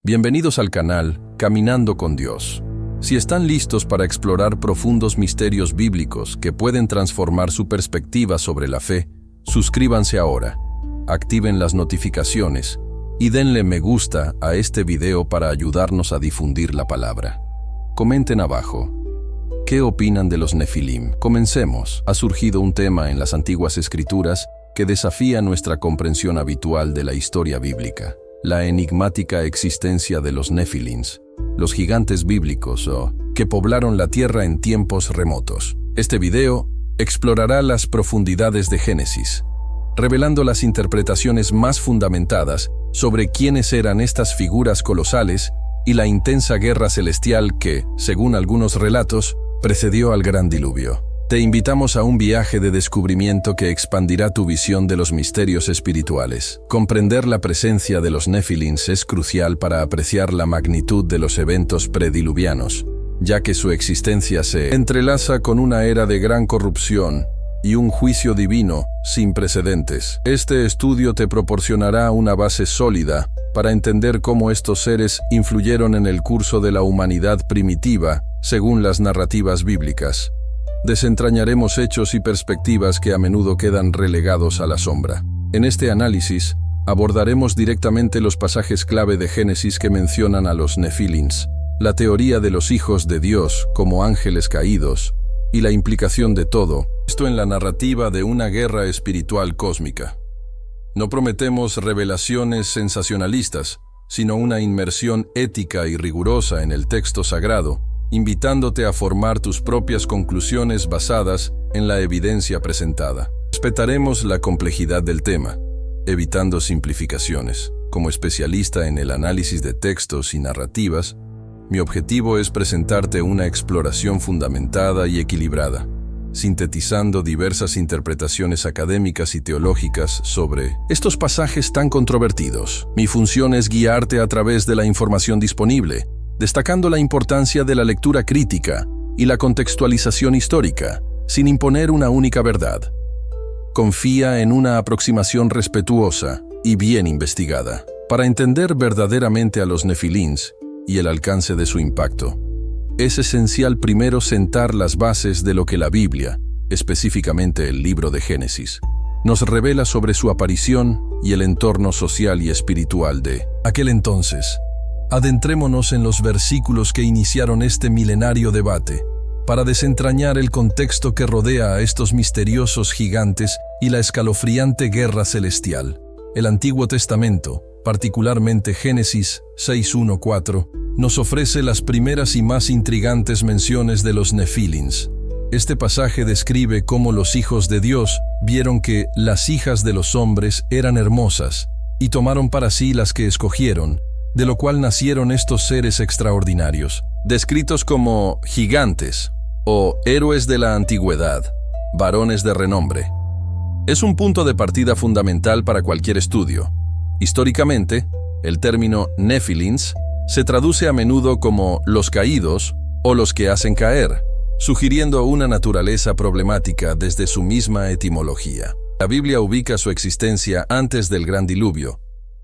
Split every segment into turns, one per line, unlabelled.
Bienvenidos al canal Caminando con Dios. Si están listos para explorar profundos misterios bíblicos que pueden transformar su perspectiva sobre la fe, suscríbanse ahora, activen las notificaciones y denle me gusta a este video para ayudarnos a difundir la palabra. Comenten abajo. ¿Qué opinan de los Nefilim? Comencemos. Ha surgido un tema en las antiguas escrituras que desafía nuestra comprensión habitual de la historia bíblica. La enigmática existencia de los Nefilins, los gigantes bíblicos que poblaron la tierra en tiempos remotos. Este video explorará las profundidades de Génesis, revelando las interpretaciones más fundamentadas sobre quiénes eran estas figuras colosales y la intensa guerra celestial que, según algunos relatos, precedió al gran diluvio. Te invitamos a un viaje de descubrimiento que expandirá tu visión de los misterios espirituales. Comprender la presencia de los Nefilins es crucial para apreciar la magnitud de los eventos prediluvianos, ya que su existencia se entrelaza con una era de gran corrupción y un juicio divino sin precedentes. Este estudio te proporcionará una base sólida para entender cómo estos seres influyeron en el curso de la humanidad primitiva, según las narrativas bíblicas. Desentrañaremos hechos y perspectivas que a menudo quedan relegados a la sombra. En este análisis, abordaremos directamente los pasajes clave de Génesis que mencionan a los Nefilins, la teoría de los hijos de Dios como ángeles caídos, y la implicación de todo esto en la narrativa de una guerra espiritual cósmica. No prometemos revelaciones sensacionalistas, sino una inmersión ética y rigurosa en el texto sagrado, invitándote a formar tus propias conclusiones basadas en la evidencia presentada. Respetaremos la complejidad del tema, evitando simplificaciones. Como especialista en el análisis de textos y narrativas, mi objetivo es presentarte una exploración fundamentada y equilibrada, sintetizando diversas interpretaciones académicas y teológicas sobre estos pasajes tan controvertidos. Mi función es guiarte a través de la información disponible, destacando la importancia de la lectura crítica y la contextualización histórica, sin imponer una única verdad. Confía en una aproximación respetuosa y bien investigada. Para entender verdaderamente a los Nefilins y el alcance de su impacto, es esencial primero sentar las bases de lo que la Biblia, específicamente el libro de Génesis, nos revela sobre su aparición y el entorno social y espiritual de aquel entonces. Adentrémonos en los versículos que iniciaron este milenario debate, para desentrañar el contexto que rodea a estos misteriosos gigantes y la escalofriante guerra celestial. El Antiguo Testamento, particularmente Génesis 6:1-4, nos ofrece las primeras y más intrigantes menciones de los Nefilins. Este pasaje describe cómo los hijos de Dios vieron que las hijas de los hombres eran hermosas y tomaron para sí las que escogieron, de lo cual nacieron estos seres extraordinarios, descritos como gigantes o héroes de la antigüedad, varones de renombre. Es un punto de partida fundamental para cualquier estudio. Históricamente, el término Nefilins se traduce a menudo como los caídos o los que hacen caer, sugiriendo una naturaleza problemática desde su misma etimología. La Biblia ubica su existencia antes del gran diluvio,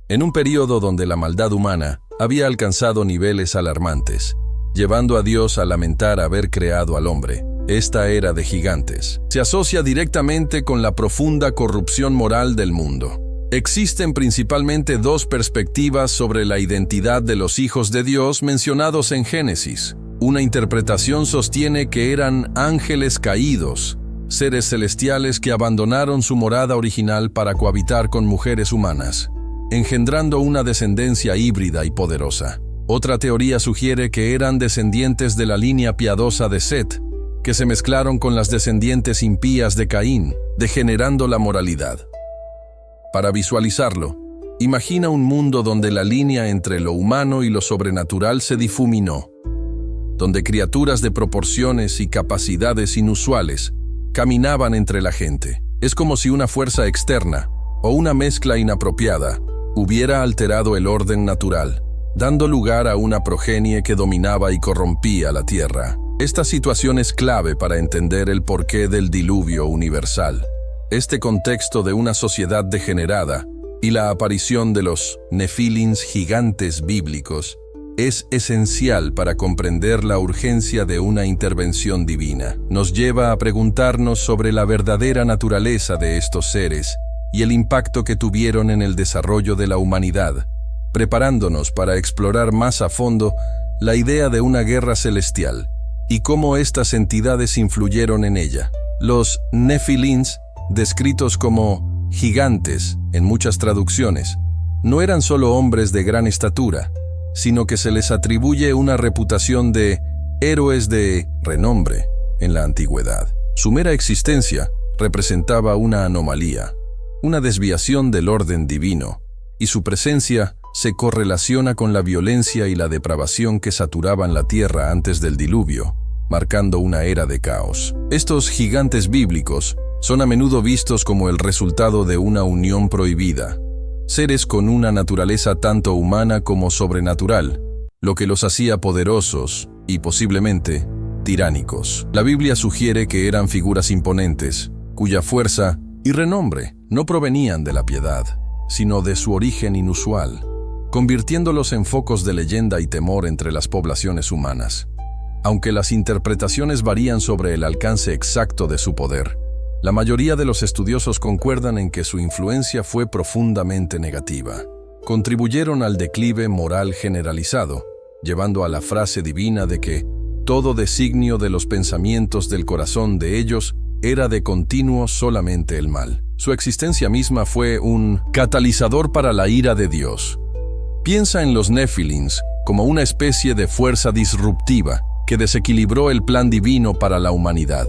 en un período donde la maldad humana había alcanzado niveles alarmantes, llevando a Dios a lamentar haber creado al hombre. Esta era de gigantes se asocia directamente con la profunda corrupción moral del mundo. Existen principalmente dos perspectivas sobre la identidad de los hijos de Dios mencionados en Génesis. Una interpretación sostiene que eran ángeles caídos, seres celestiales que abandonaron su morada original para cohabitar con mujeres humanas, engendrando una descendencia híbrida y poderosa. Otra teoría sugiere que eran descendientes de la línea piadosa de Set, que se mezclaron con las descendientes impías de Caín, degenerando la moralidad. Para visualizarlo, imagina un mundo donde la línea entre lo humano y lo sobrenatural se difuminó, donde criaturas de proporciones y capacidades inusuales caminaban entre la gente. Es como si una fuerza externa o una mezcla inapropiada hubiera alterado el orden natural, dando lugar a una progenie que dominaba y corrompía la tierra. Esta situación es clave para entender el porqué del diluvio universal. Este contexto de una sociedad degenerada y la aparición de los Nefilins, gigantes bíblicos, es esencial para comprender la urgencia de una intervención divina. Nos lleva a preguntarnos sobre la verdadera naturaleza de estos seres y el impacto que tuvieron en el desarrollo de la humanidad, preparándonos para explorar más a fondo la idea de una guerra celestial y cómo estas entidades influyeron en ella. Los Nefilins, descritos como gigantes en muchas traducciones, no eran solo hombres de gran estatura, sino que se les atribuye una reputación de héroes de renombre en la antigüedad. Su mera existencia representaba una anomalía, una desviación del orden divino, y su presencia se correlaciona con la violencia y la depravación que saturaban la tierra antes del diluvio, marcando una era de caos. Estos gigantes bíblicos son a menudo vistos como el resultado de una unión prohibida, seres con una naturaleza tanto humana como sobrenatural, lo que los hacía poderosos y posiblemente tiránicos. La Biblia sugiere que eran figuras imponentes, cuya fuerza y renombre no provenían de la piedad, sino de su origen inusual, convirtiéndolos en focos de leyenda y temor entre las poblaciones humanas. Aunque las interpretaciones varían sobre el alcance exacto de su poder, la mayoría de los estudiosos concuerdan en que su influencia fue profundamente negativa. Contribuyeron al declive moral generalizado, llevando a la frase divina de que todo designio de los pensamientos del corazón de ellos era de continuo solamente el mal. Su existencia misma fue un catalizador para la ira de Dios. Piensa en los Nefilins como una especie de fuerza disruptiva que desequilibró el plan divino para la humanidad.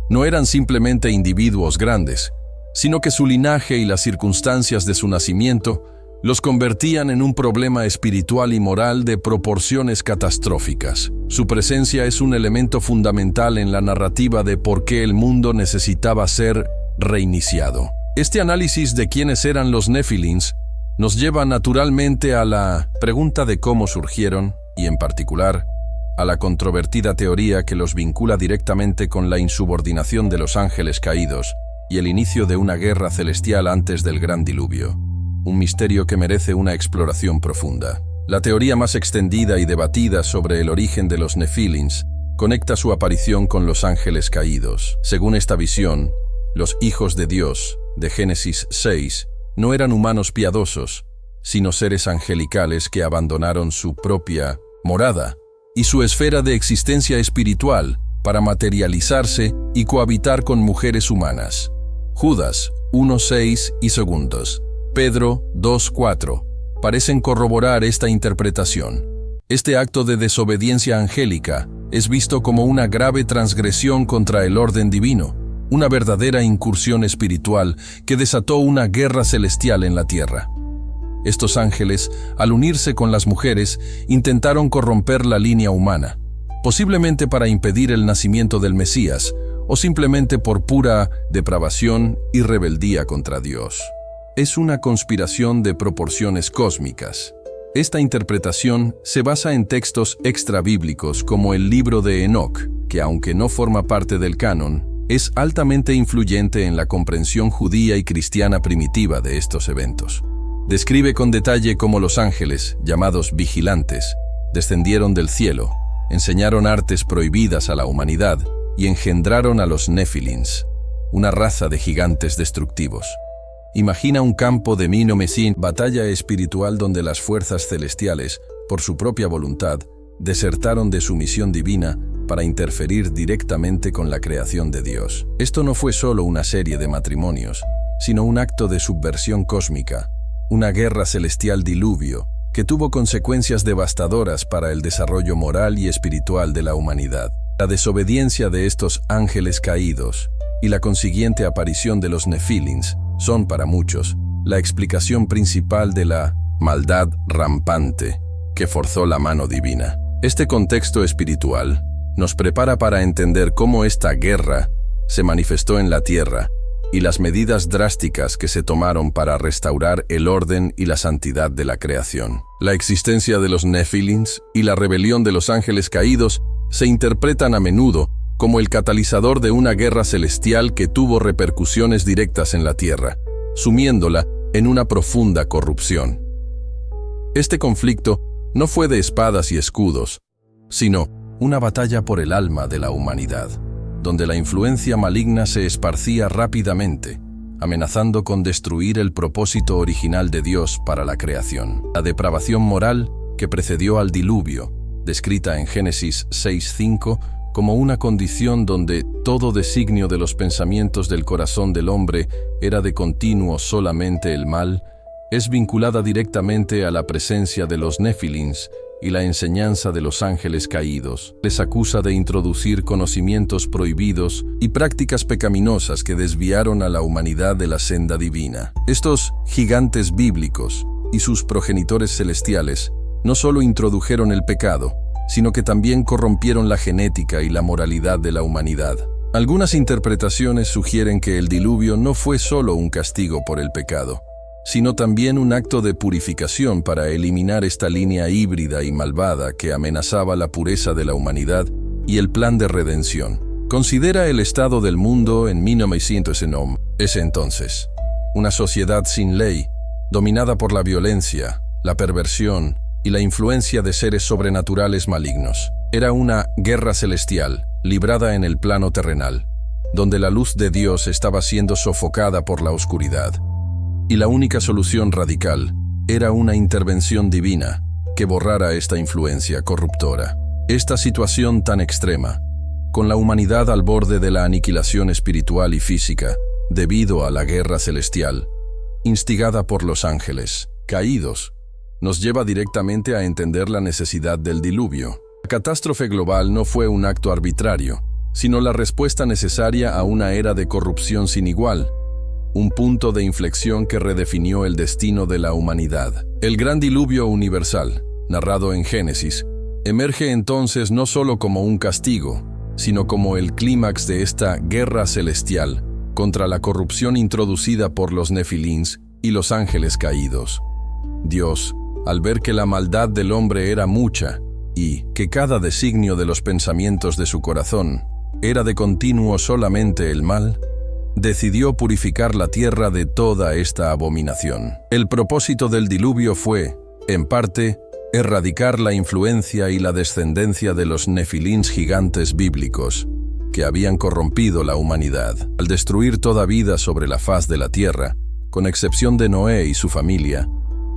No eran simplemente individuos grandes, sino que su linaje y las circunstancias de su nacimiento los convertían en un problema espiritual y moral de proporciones catastróficas. Su presencia es un elemento fundamental en la narrativa de por qué el mundo necesitaba ser reiniciado. Este análisis de quiénes eran los Nefilins nos lleva naturalmente a la pregunta de cómo surgieron y, en particular, a la controvertida teoría que los vincula directamente con la insubordinación de los ángeles caídos y el inicio de una guerra celestial antes del gran diluvio, un misterio que merece una exploración profunda. La teoría más extendida y debatida sobre el origen de los Nefilins conecta su aparición con los ángeles caídos. Según esta visión, los hijos de Dios, de Génesis 6, no eran humanos piadosos, sino seres angelicales que abandonaron su propia morada y su esfera de existencia espiritual para materializarse y cohabitar con mujeres humanas. Judas 1:6 y segundos. Pedro 2:4 parecen corroborar esta interpretación. Este acto de desobediencia angélica es visto como una grave transgresión contra el orden divino, una verdadera incursión espiritual que desató una guerra celestial en la tierra. Estos ángeles, al unirse con las mujeres, intentaron corromper la línea humana, posiblemente para impedir el nacimiento del Mesías, o simplemente por pura depravación y rebeldía contra Dios. Es una conspiración de proporciones cósmicas. Esta interpretación se basa en textos extrabíblicos como el libro de Enoc, que aunque no forma parte del canon, es altamente influyente en la comprensión judía y cristiana primitiva de estos eventos. Describe con detalle cómo los ángeles, llamados vigilantes, descendieron del cielo, enseñaron artes prohibidas a la humanidad y engendraron a los Nefilins, una raza de gigantes destructivos. Imagina un campo de Mino-Mesín, batalla espiritual donde las fuerzas celestiales, por su propia voluntad, desertaron de su misión divina para interferir directamente con la creación de Dios. Esto no fue solo una serie de matrimonios, sino un acto de subversión cósmica, una guerra celestial diluvio que tuvo consecuencias devastadoras para el desarrollo moral y espiritual de la humanidad. La desobediencia de estos ángeles caídos y la consiguiente aparición de los Nefilins son, para muchos, la explicación principal de la maldad rampante que forzó la mano divina. Este contexto espiritual nos prepara para entender cómo esta guerra se manifestó en la tierra y las medidas drásticas que se tomaron para restaurar el orden y la santidad de la creación. La existencia de los Nefilins y la rebelión de los ángeles caídos se interpretan a menudo como el catalizador de una guerra celestial que tuvo repercusiones directas en la tierra, sumiéndola en una profunda corrupción. Este conflicto no fue de espadas y escudos, sino una batalla por el alma de la humanidad, donde la influencia maligna se esparcía rápidamente, amenazando con destruir el propósito original de Dios para la creación. La depravación moral que precedió al diluvio, descrita en Génesis 6:5 como una condición donde todo designio de los pensamientos del corazón del hombre era de continuo solamente el mal, es vinculada directamente a la presencia de los Nefilins y la enseñanza de los ángeles caídos. Les acusa de introducir conocimientos prohibidos y prácticas pecaminosas que desviaron a la humanidad de la senda divina. Estos gigantes bíblicos y sus progenitores celestiales no solo introdujeron el pecado, sino que también corrompieron la genética y la moralidad de la humanidad. Algunas interpretaciones sugieren que el diluvio no fue solo un castigo por el pecado, sino también un acto de purificación para eliminar esta línea híbrida y malvada que amenazaba la pureza de la humanidad y el plan de redención. Considera el estado del mundo en 1909, ese entonces. Una sociedad sin ley, dominada por la violencia, la perversión y la influencia de seres sobrenaturales malignos. Era una guerra celestial, librada en el plano terrenal, donde la luz de Dios estaba siendo sofocada por la oscuridad. Y la única solución radical era una intervención divina que borrara esta influencia corruptora. Esta situación tan extrema, con la humanidad al borde de la aniquilación espiritual y física, debido a la guerra celestial, instigada por los ángeles caídos, nos lleva directamente a entender la necesidad del diluvio. La catástrofe global no fue un acto arbitrario, sino la respuesta necesaria a una era de corrupción sin igual, un punto de inflexión que redefinió el destino de la humanidad. El gran diluvio universal, narrado en Génesis, emerge entonces no solo como un castigo, sino como el clímax de esta guerra celestial contra la corrupción introducida por los Nefilins y los ángeles caídos. Dios, al ver que la maldad del hombre era mucha y que cada designio de los pensamientos de su corazón era de continuo solamente el mal, decidió purificar la tierra de toda esta abominación. El propósito del diluvio fue, en parte, erradicar la influencia y la descendencia de los nefilins gigantes bíblicos, que habían corrompido la humanidad. Al destruir toda vida sobre la faz de la tierra, con excepción de Noé y su familia,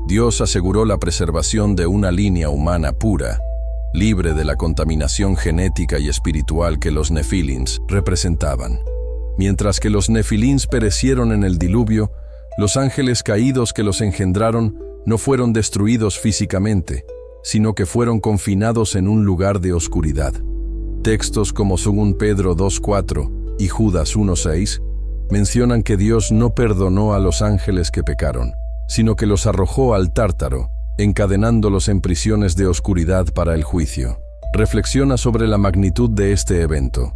Dios aseguró la preservación de una línea humana pura, libre de la contaminación genética y espiritual que los nefilins representaban. Mientras que los nefilins perecieron en el diluvio, los ángeles caídos que los engendraron no fueron destruidos físicamente, sino que fueron confinados en un lugar de oscuridad. Textos como 2 Pedro 2:4 y Judas 1:6 mencionan que Dios no perdonó a los ángeles que pecaron, sino que los arrojó al Tártaro, encadenándolos en prisiones de oscuridad para el juicio. Reflexiona sobre la magnitud de este evento,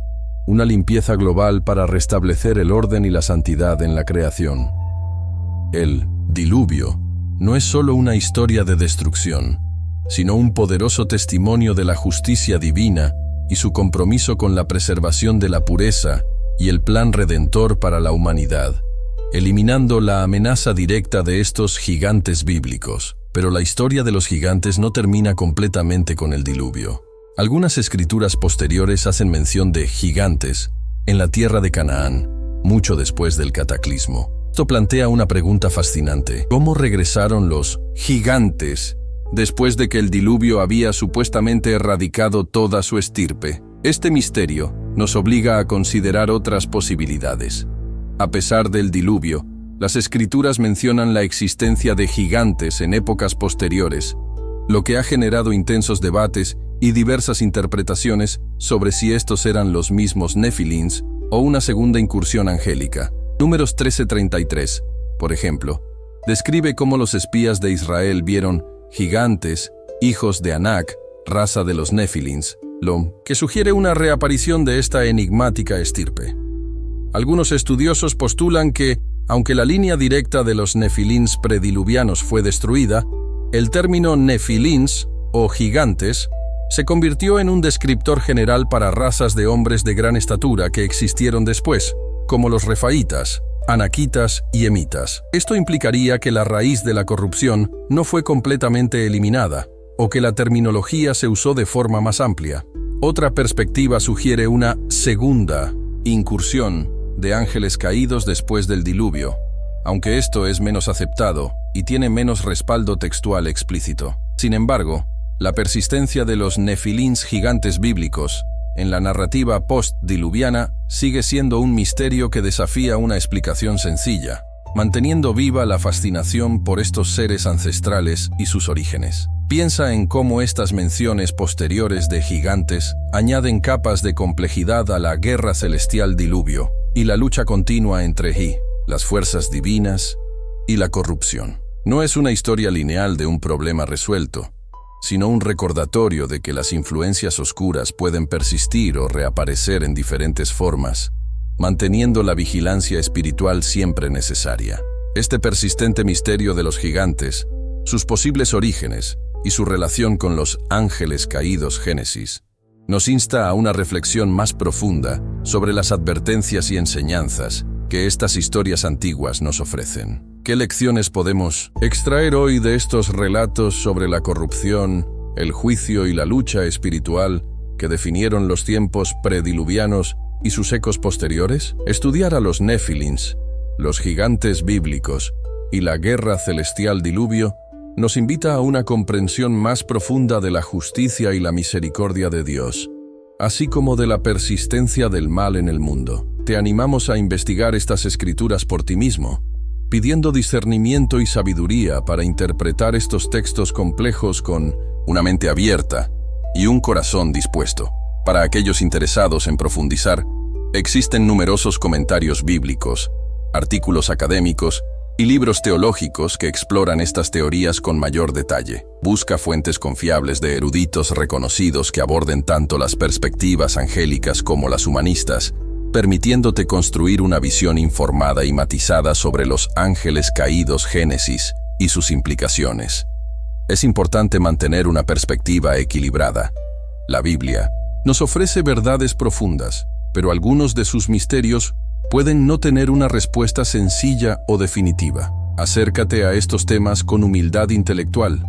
una limpieza global para restablecer el orden y la santidad en la creación. El diluvio no es solo una historia de destrucción, sino un poderoso testimonio de la justicia divina y su compromiso con la preservación de la pureza y el plan redentor para la humanidad, eliminando la amenaza directa de estos gigantes bíblicos. Pero la historia de los gigantes no termina completamente con el diluvio. Algunas escrituras posteriores hacen mención de gigantes en la tierra de Canaán, mucho después del cataclismo. Esto plantea una pregunta fascinante. ¿Cómo regresaron los gigantes después de que el diluvio había supuestamente erradicado toda su estirpe? Este misterio nos obliga a considerar otras posibilidades. A pesar del diluvio, las escrituras mencionan la existencia de gigantes en épocas posteriores, lo que ha generado intensos debates y diversas interpretaciones sobre si estos eran los mismos nefilins o una segunda incursión angélica. Números 13:33, por ejemplo, describe cómo los espías de Israel vieron gigantes, hijos de Anak, raza de los nefilins, lo que sugiere una reaparición de esta enigmática estirpe. Algunos estudiosos postulan que, aunque la línea directa de los nefilins prediluvianos fue destruida, el término nefilins, o gigantes, se convirtió en un descriptor general para razas de hombres de gran estatura que existieron después, como los refaitas, anaquitas y emitas. Esto implicaría que la raíz de la corrupción no fue completamente eliminada, o que la terminología se usó de forma más amplia. Otra perspectiva sugiere una segunda incursión de ángeles caídos después del diluvio, aunque esto es menos aceptado y tiene menos respaldo textual explícito. Sin embargo, la persistencia de los nefilins gigantes bíblicos en la narrativa post-diluviana sigue siendo un misterio que desafía una explicación sencilla, manteniendo viva la fascinación por estos seres ancestrales y sus orígenes. Piensa en cómo estas menciones posteriores de gigantes añaden capas de complejidad a la guerra celestial diluvio y la lucha continua entre las fuerzas divinas y la corrupción. No es una historia lineal de un problema resuelto, sino un recordatorio de que las influencias oscuras pueden persistir o reaparecer en diferentes formas, manteniendo la vigilancia espiritual siempre necesaria. Este persistente misterio de los gigantes, sus posibles orígenes y su relación con los ángeles caídos Génesis, nos insta a una reflexión más profunda sobre las advertencias y enseñanzas que estas historias antiguas nos ofrecen. ¿Qué lecciones podemos extraer hoy de estos relatos sobre la corrupción, el juicio y la lucha espiritual que definieron los tiempos prediluvianos y sus ecos posteriores? Estudiar a los nefilins, los gigantes bíblicos y la guerra celestial diluvio nos invita a una comprensión más profunda de la justicia y la misericordia de Dios, así como de la persistencia del mal en el mundo. Te animamos a investigar estas escrituras por ti mismo, pidiendo discernimiento y sabiduría para interpretar estos textos complejos con una mente abierta y un corazón dispuesto. Para aquellos interesados en profundizar, existen numerosos comentarios bíblicos, artículos académicos y libros teológicos que exploran estas teorías con mayor detalle. Busca fuentes confiables de eruditos reconocidos que aborden tanto las perspectivas angélicas como las humanistas, permitiéndote construir una visión informada y matizada sobre los ángeles caídos Génesis y sus implicaciones. Es importante mantener una perspectiva equilibrada. La Biblia nos ofrece verdades profundas, pero algunos de sus misterios pueden no tener una respuesta sencilla o definitiva. Acércate a estos temas con humildad intelectual,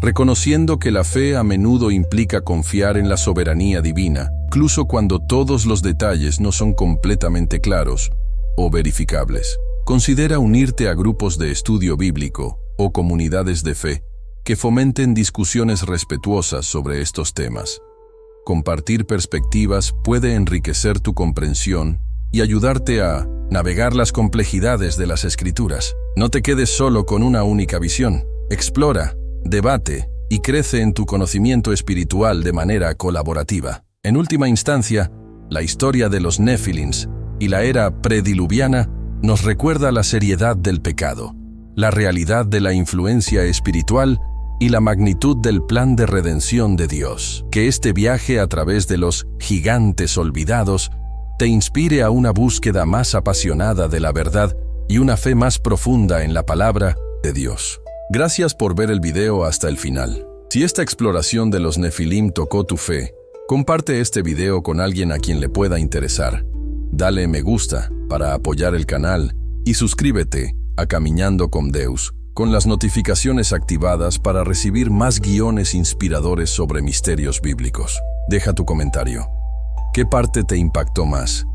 reconociendo que la fe a menudo implica confiar en la soberanía divina, incluso cuando todos los detalles no son completamente claros o verificables. Considera unirte a grupos de estudio bíblico o comunidades de fe que fomenten discusiones respetuosas sobre estos temas. Compartir perspectivas puede enriquecer tu comprensión y ayudarte a navegar las complejidades de las Escrituras. No te quedes solo con una única visión. Explora, debate y crece en tu conocimiento espiritual de manera colaborativa. En última instancia, la historia de los nefilins y la era prediluviana nos recuerda la seriedad del pecado, la realidad de la influencia espiritual y la magnitud del plan de redención de Dios. Que este viaje a través de los gigantes olvidados te inspire a una búsqueda más apasionada de la verdad y una fe más profunda en la palabra de Dios. Gracias por ver el video hasta el final. Si esta exploración de los nefilim tocó tu fe, comparte este video con alguien a quien le pueda interesar. Dale me gusta para apoyar el canal y suscríbete a Caminando con Deus con las notificaciones activadas para recibir más guiones inspiradores sobre misterios bíblicos. Deja tu comentario. ¿Qué parte te impactó más?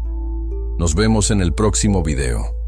Nos vemos en el próximo video.